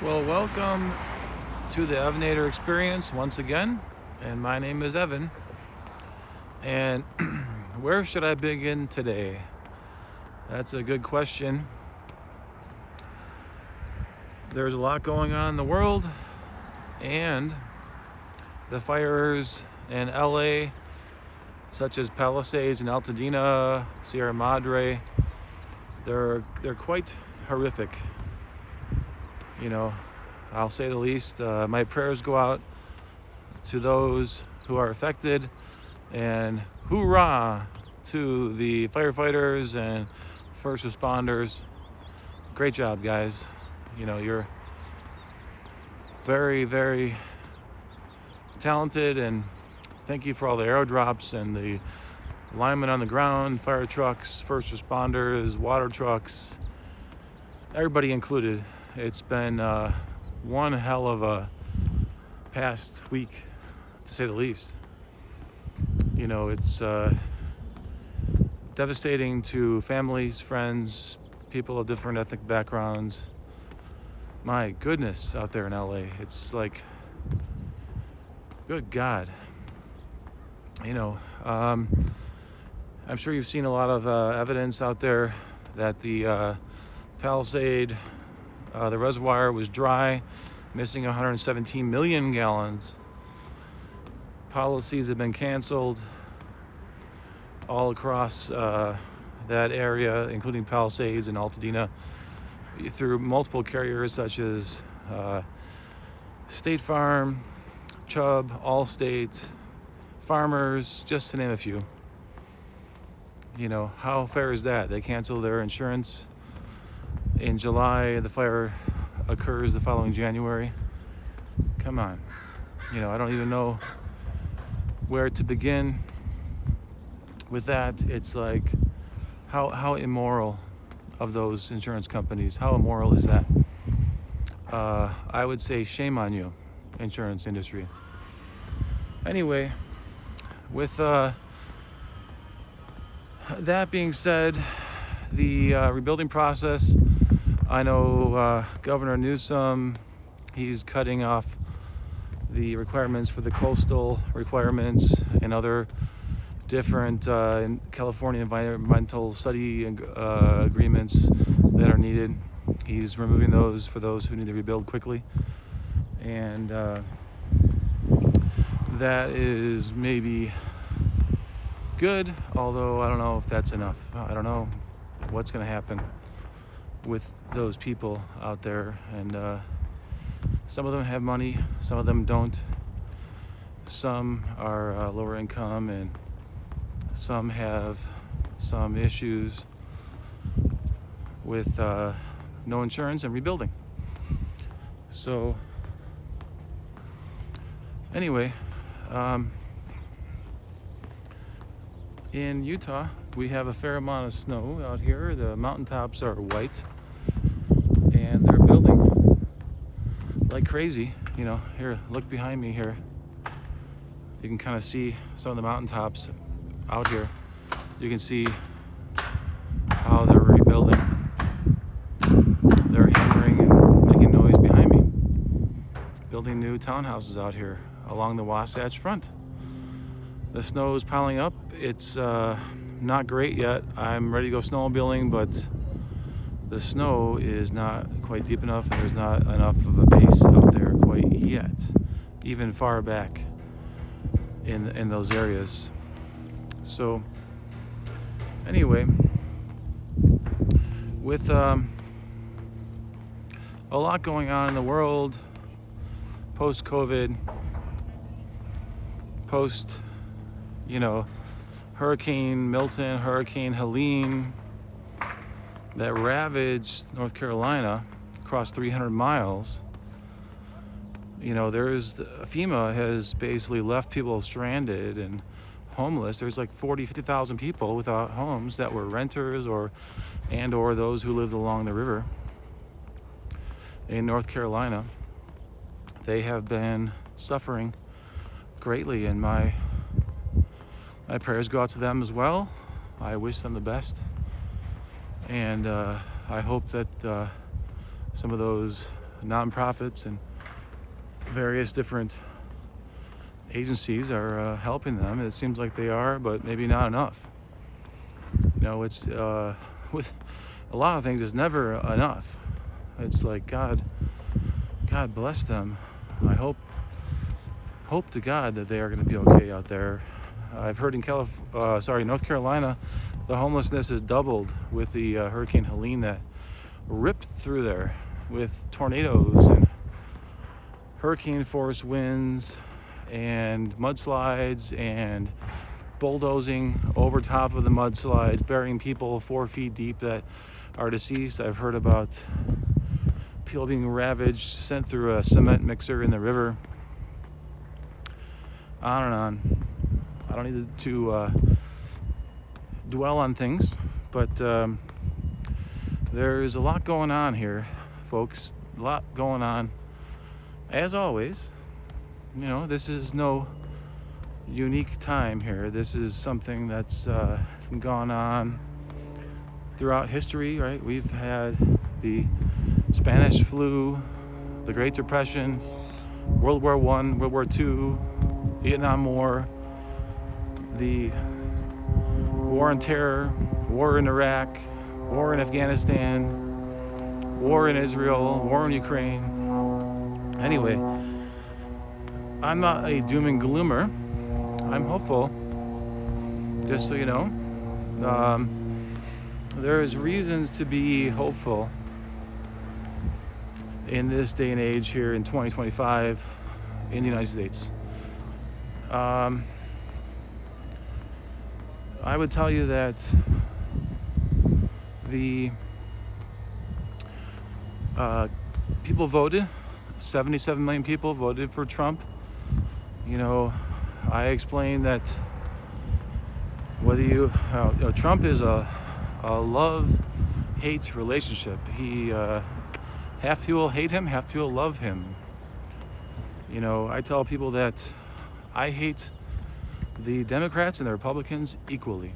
Well, welcome to the Evanator experience once again, and my name is Evan. And where should I begin today? That's a good question. There's a lot going on in the world, and the fires in LA, such as Palisades and Altadena, Sierra Madre, they're quite horrific. I'll say the least. My prayers go out to those who are affected, and hoorah to the firefighters and first responders. Great job, guys. You're very, very talented, and thank you for all the airdrops and the linemen on the ground, fire trucks, first responders, water trucks, everybody included. It's been one hell of a past week, to say the least. It's devastating to families, friends, people of different ethnic backgrounds. My goodness, out there in LA, it's like, good God. I'm sure you've seen a lot of evidence out there that the Palisade, the reservoir was dry, missing 117 million gallons. Policies have been canceled all across that area, including Palisades and Altadena, through multiple carriers such as State Farm, Chubb, Allstate, Farmers, just to name a few. How fair is that? They cancel their insurance in July, the fire occurs the following January. Come on. I don't even know where to begin with that. It's like, how immoral of those insurance companies. How immoral is that? I would say shame on you, insurance industry. Anyway, with that being said, the rebuilding process, I know Governor Newsom, he's cutting off the requirements for the coastal requirements and other different California environmental study agreements that are needed. He's removing those for those who need to rebuild quickly. And that is maybe good, although I don't know if that's enough. I don't know what's going to happen with those people out there, and some of them have money, some of them don't. Some are lower income, and some have some issues with no insurance and rebuilding. So anyway, in Utah, we have a fair amount of snow out here. The mountaintops are white, and they're building like crazy. Here, look behind me here. You can kind of see some of the mountaintops out here. You can see how they're rebuilding. They're hammering and making noise behind me. Building new townhouses out here along the Wasatch Front. The snow is piling up. It's not great yet. I'm ready to go snowmobiling, but the snow is not quite deep enough, and there's not enough of a base out there quite yet, even far back in those areas. So anyway, with a lot going on in the world, post-COVID, Hurricane Milton, Hurricane Helene, that ravaged North Carolina, across 300 miles. FEMA has basically left people stranded and homeless. There's like 50,000 people without homes that were renters or those who lived along the river in North Carolina. They have been suffering greatly, and my prayers go out to them as well. I wish them the best, and I hope that some of those nonprofits and various different agencies are helping them. It seems like they are, but maybe not enough. It's with a lot of things, it's never enough. It's like God bless them. I hope to God that they are going to be okay out there. I've heard in North Carolina, the homelessness has doubled with the Hurricane Helene that ripped through there with tornadoes and hurricane force winds and mudslides and bulldozing over top of the mudslides, burying people 4 feet deep that are deceased. I've heard about people being ravaged, sent through a cement mixer in the river. On and on. I don't need to dwell on things, but there's a lot going on here, folks. A lot going on. As always, this is no unique time here. This is something that's gone on throughout history, right? We've had the Spanish flu, the Great Depression, World War I, World War II, Vietnam War, the War on Terror, War in Iraq, War in Afghanistan, War in Israel, War in Ukraine. Anyway, I'm not a doom and gloomer. I'm hopeful, just so you know. There's reasons to be hopeful in this day and age here in 2025 in the United States. I would tell you that the people voted, 77 million people voted for Trump. I explained that whether Trump is a love-hate relationship. Half people hate him, half people love him. I tell people that I hate the Democrats and the Republicans equally.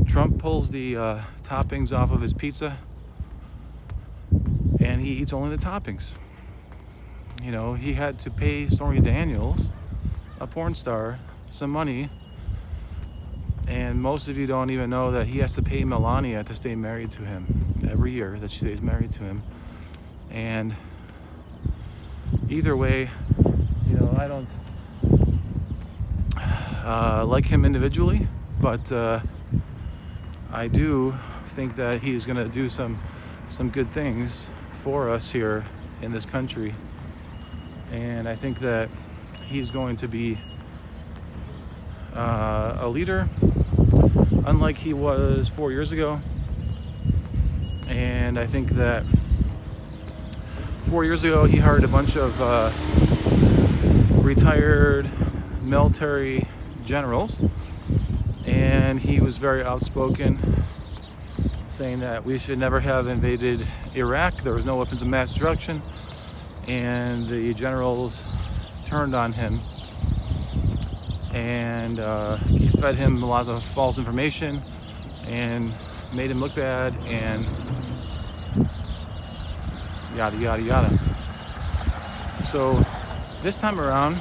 Trump pulls the toppings off of his pizza and he eats only the toppings. He had to pay Stormy Daniels, a porn star, some money, and most of you don't even know that he has to pay Melania to stay married to him every year that she stays married to him. And either way, I don't like him individually, but I do think that he's going to do some good things for us here in this country. And I think that he's going to be a leader, unlike he was 4 years ago. And I think that 4 years ago he hired a bunch of retired military generals, and he was very outspoken, saying that we should never have invaded Iraq. There was no weapons of mass destruction, and the generals turned on him and he fed him a lot of false information and made him look bad and yada yada yada. So this time around,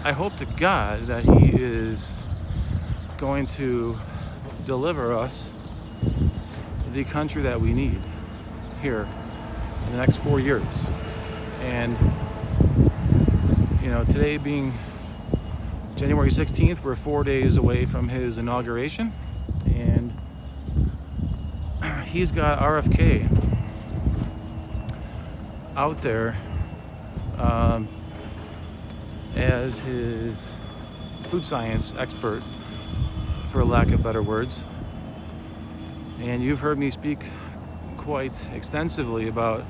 I hope to God that he is going to deliver us the country that we need here in the next 4 years. And today being January 16th, we're 4 days away from his inauguration, and he's got RFK out there as his food science expert, for lack of better words. And you've heard me speak quite extensively about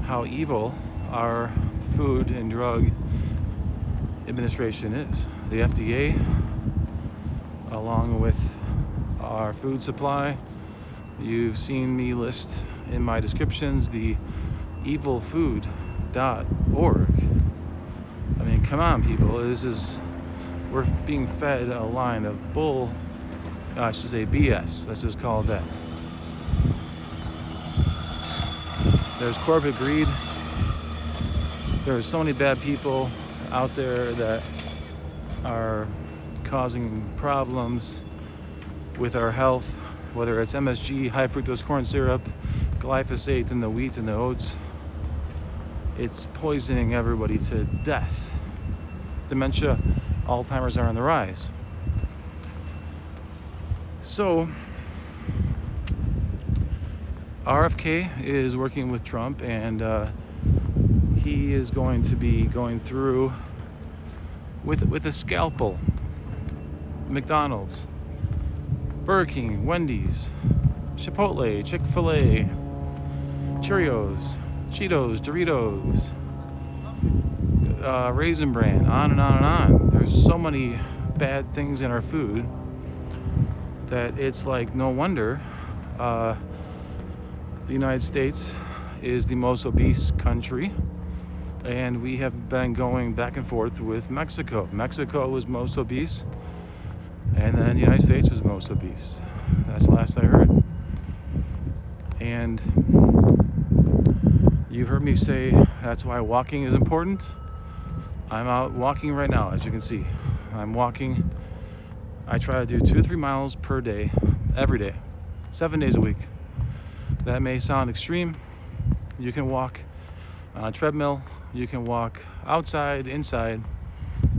how evil our Food and Drug Administration is. The FDA, along with our food supply. You've seen me list in my descriptions the evilfood.org. I mean, come on, people. We're being fed a line of BS. Let's just call it that. There's corporate greed. There's so many bad people out there that are causing problems with our health, whether it's MSG, high fructose corn syrup, glyphosate in the wheat and the oats. It's poisoning everybody to death. Dementia, Alzheimer's are on the rise. So, RFK is working with Trump, and he is going to be going through with a scalpel. McDonald's, Burger King, Wendy's, Chipotle, Chick-fil-A, Cheerios, Cheetos, Doritos, Raisin Bran, on and on and on. There's so many bad things in our food that it's like no wonder the United States is the most obese country, and we have been going back and forth with Mexico. Mexico was most obese, and then the United States was most obese. That's the last I heard. And you've heard me say that's why walking is important. I'm out walking right now, as you can see. I'm walking. I try to do 2 to 3 miles per day, every day, 7 days a week. That may sound extreme. You can walk on a treadmill. You can walk outside, inside,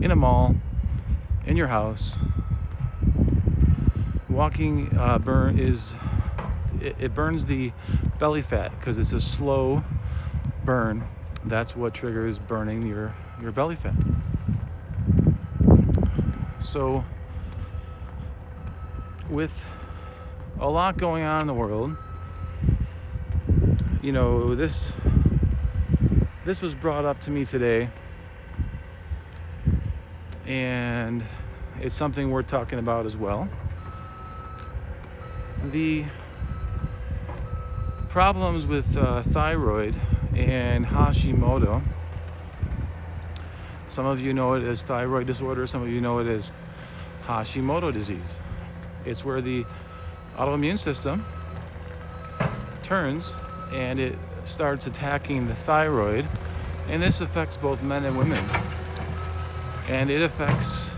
in a mall, in your house. Walking it burns the belly fat because it's a slow burn. That's what triggers burning your belly fat. So, with a lot going on in the world, you know, this was brought up to me today, and it's something worth talking about as well. The problems with thyroid and Hashimoto. Some of you know it as thyroid disorder, some of you know it as Hashimoto disease. It's where the autoimmune system turns and it starts attacking the thyroid, and this affects both men and women. And it affects,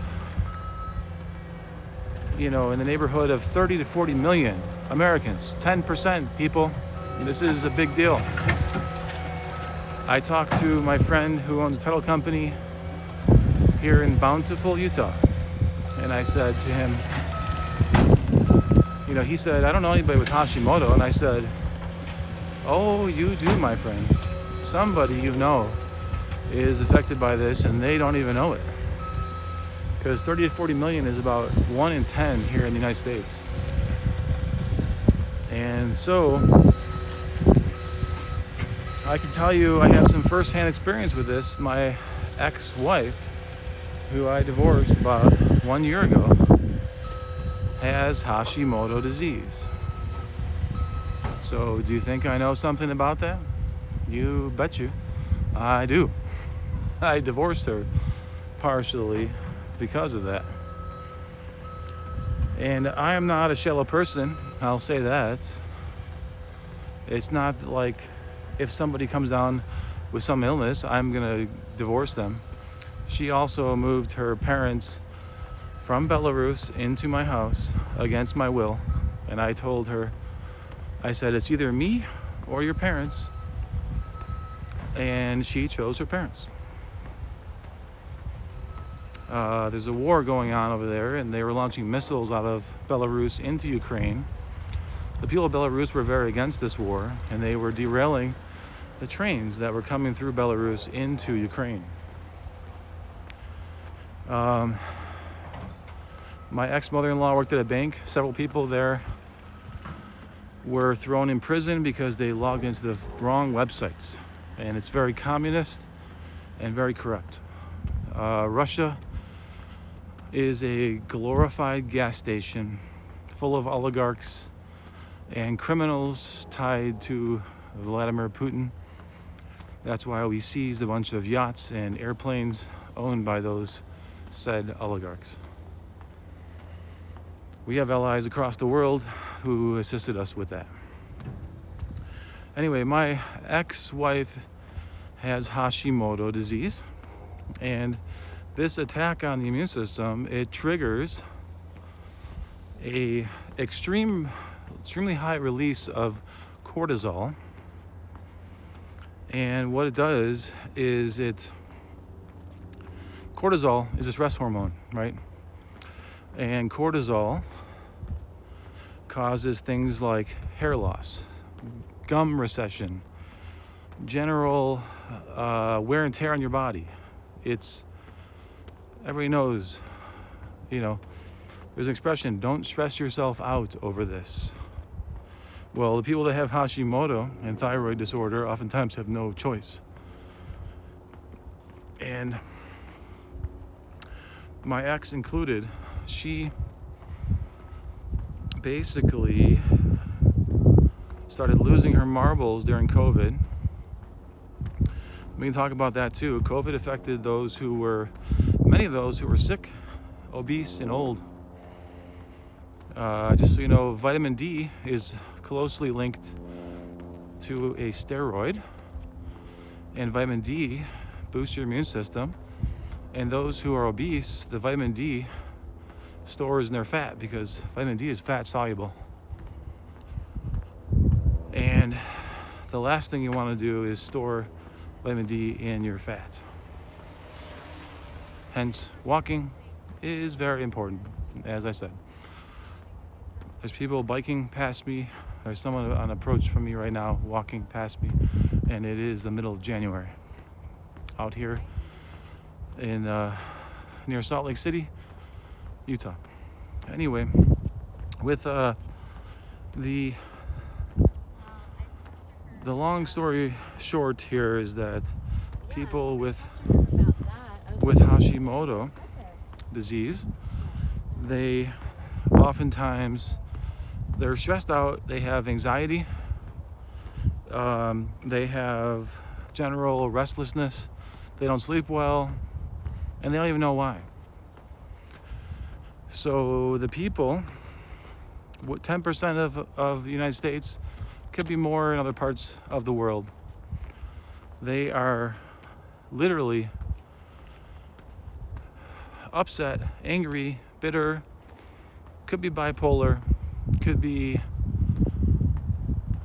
you know, in the neighborhood of 30 to 40 million Americans, 10% people. This is a big deal. I talked to my friend who owns a title company here in Bountiful, Utah, and I said to him, you know, he said, I don't know anybody with Hashimoto, and I said, oh, you do, my friend. Somebody you know is affected by this, and they don't even know it. Because 30 to 40 million is about 1 in 10 here in the United States. And so, I can tell you I have some first-hand experience with this. My ex-wife, who I divorced about 1 year ago, has Hashimoto disease. So, do you think I know something about that? You bet you. I do. I divorced her partially because of that. And I am not a shallow person, I'll say that. It's not like if somebody comes down with some illness, I'm gonna divorce them. She also moved her parents from Belarus into my house against my will, and I told her, I said, it's either me or your parents, and she chose her parents. There's a war going on over there, and they were launching missiles out of Belarus into Ukraine. The people of Belarus were very against this war, and they were derailing the trains that were coming through Belarus into Ukraine. My ex-mother-in-law worked at a bank. Several people there were thrown in prison because they logged into the wrong websites. And it's very communist and very corrupt. Russia is a glorified gas station full of oligarchs and criminals tied to Vladimir Putin. That's why we seized a bunch of yachts and airplanes owned by those said oligarchs. We have allies across the world who assisted us with that. Anyway, my ex-wife has Hashimoto disease, and this attack on the immune system, it triggers a extremely high release of cortisol. And what it does is cortisol is a stress hormone, right? And cortisol causes things like hair loss, gum recession, general wear and tear on your body. Everybody knows, there's an expression, don't stress yourself out over this. Well, the people that have Hashimoto and thyroid disorder oftentimes have no choice. And my ex included, she basically started losing her marbles during COVID. We can talk about that too. COVID affected many of those who were sick, obese, and old. Just so you know, vitamin D is closely linked to a steroid, and vitamin D boosts your immune system. And those who are obese, the vitamin D stores in their fat because vitamin D is fat soluble. And the last thing you want to do is store vitamin D in your fat. Hence, walking is very important, as I said. There's people biking past me. There's someone on approach from me right now walking past me, and it is the middle of January out here in near Salt Lake City, Utah. Anyway, with the long story short here is that people with Hashimoto disease, they oftentimes they're stressed out, they have anxiety, they have general restlessness, they don't sleep well, and they don't even know why. So the people, 10% of the United States, could be more in other parts of the world, they are literally upset, angry, bitter, could be bipolar, could be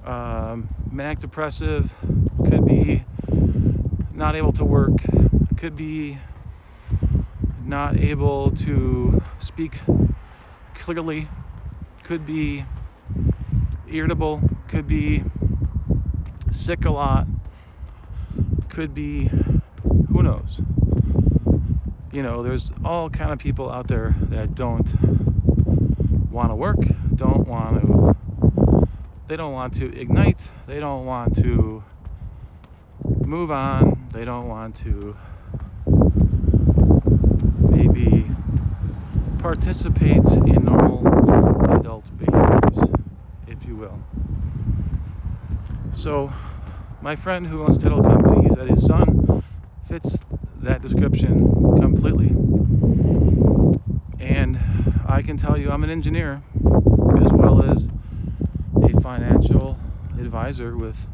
manic depressive, could be not able to work, could be not able to speak clearly, could be irritable, could be sick a lot, could be, who knows? There's all kind of people out there that don't want to work, they don't want to ignite, they don't want to move on, they don't want to maybe participate in normal adult behaviors, if you will. So my friend who owns a title company, he said his son fits that description completely. And I can tell you I'm an engineer as well as a financial advisor with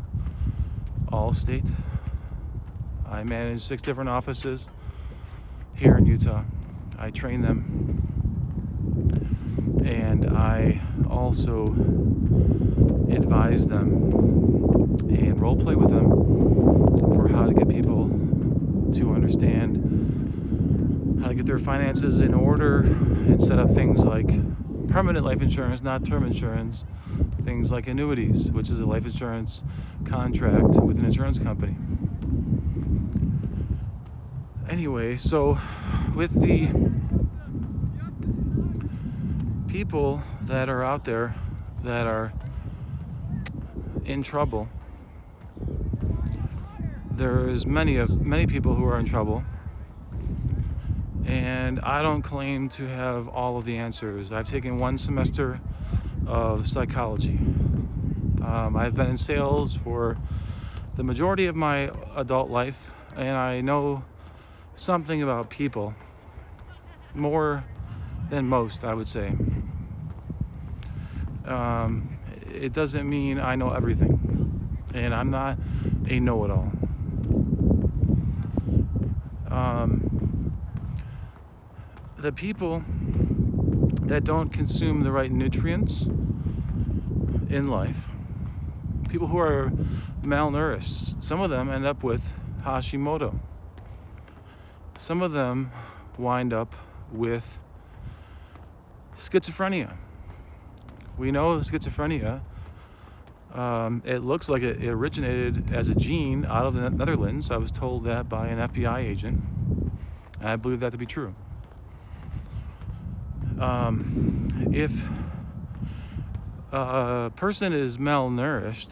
Allstate. I manage 6 different offices here in Utah. I train them, and I also advise them and role play with them for how to get people to understand how to get their finances in order and set up things like permanent life insurance, not term insurance, things like annuities, which is a life insurance contract with an insurance company. Anyway, so with the people that are out there that are in trouble, there's many people who are in trouble, and I don't claim to have all of the answers. I've taken 1 semester of psychology. I've been in sales for the majority of my adult life, and I know something about people, more than most, I would say. It doesn't mean I know everything. and I'm not a know-it-all. The people that don't consume the right nutrients in life, people who are malnourished, some of them end up with Hashimoto. Some of them wind up with schizophrenia. We know schizophrenia, it looks like it originated as a gene out of the Netherlands. I was told that by an FBI agent, and I believe that to be true. If a person is malnourished,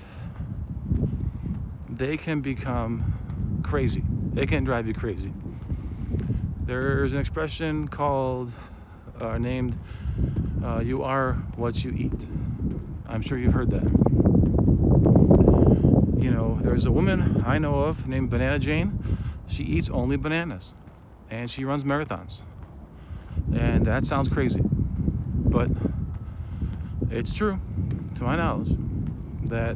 they can become crazy. They can drive you crazy. There's an expression called, named, you are what you eat. I'm sure you've heard that. You know, there's a woman I know of named Banana Jane. She eats only bananas, and she runs marathons. And that sounds crazy, but it's true, to my knowledge, that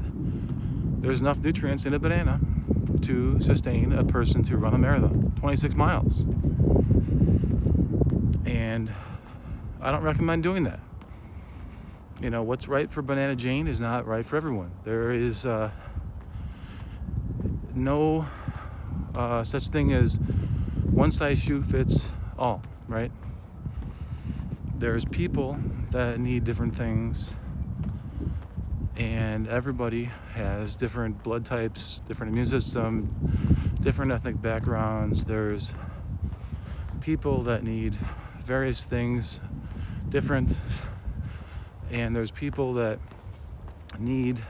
there's enough nutrients in a banana to sustain a person to run a marathon, 26 miles. And I don't recommend doing that. You know, what's right for Banana Jane is not right for everyone. There is no such thing as one size shoe fits all, right? There's people that need different things, and everybody has different blood types, different immune system, different ethnic backgrounds. There's people that need various things different, and there's people that need,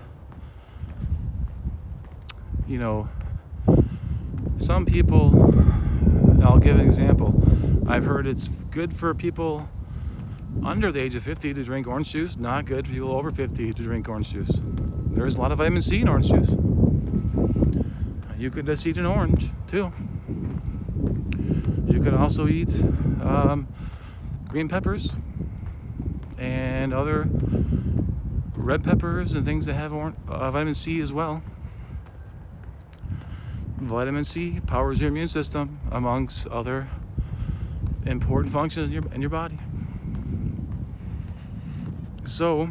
you know, some people, I'll give an example. I've heard it's good for people under the age of 50 to drink orange juice, not good for people over 50 to drink orange juice. There's a lot of vitamin C in orange juice. You could just eat an orange too. You could also eat green peppers and other red peppers and things that have vitamin C as well. Vitamin C powers your immune system, amongst other important functions in your body. So,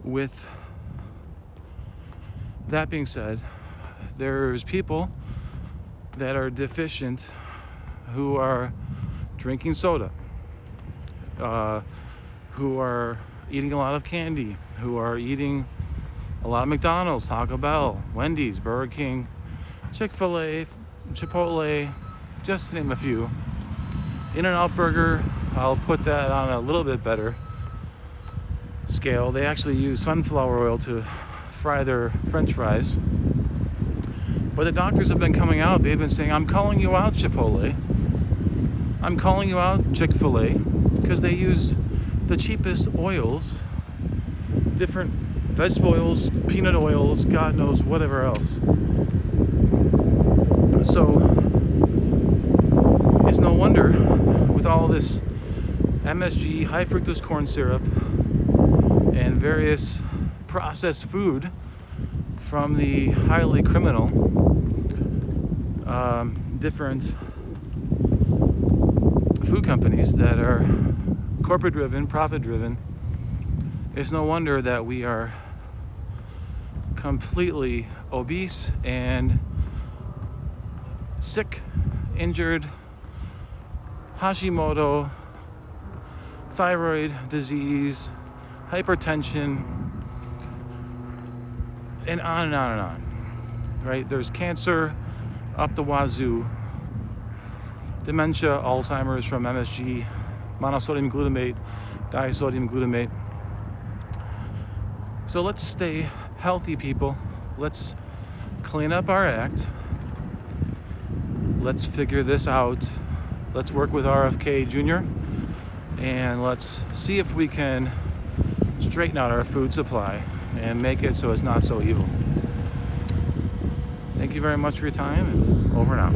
with that being said, there's people that are deficient who are drinking soda, who are eating a lot of candy, who are eating a lot of McDonald's, Taco Bell, Wendy's, Burger King, Chick-fil-A, Chipotle, just to name a few. In-N-Out Burger, I'll put that on a little bit better scale. They actually use sunflower oil to fry their French fries. But the doctors have been coming out, they've been saying, I'm calling you out, Chipotle. I'm calling you out, Chick-fil-A, because they use the cheapest oils, different vegetable oils, peanut oils, God knows whatever else. So it's no wonder with all this MSG, high fructose corn syrup, and various processed food from the highly criminal, different food companies that are corporate driven, profit driven. It's no wonder that we are completely obese and sick, injured, Hashimoto, thyroid disease, hypertension, and on and on and on, right? There's cancer up the wazoo, dementia, Alzheimer's from MSG, monosodium glutamate, disodium glutamate. So let's stay healthy, people. Let's clean up our act. Let's figure this out. Let's work with RFK Jr. and let's see if we can straighten out our food supply and make it so it's not so evil. Thank you very much for your time, and over and out.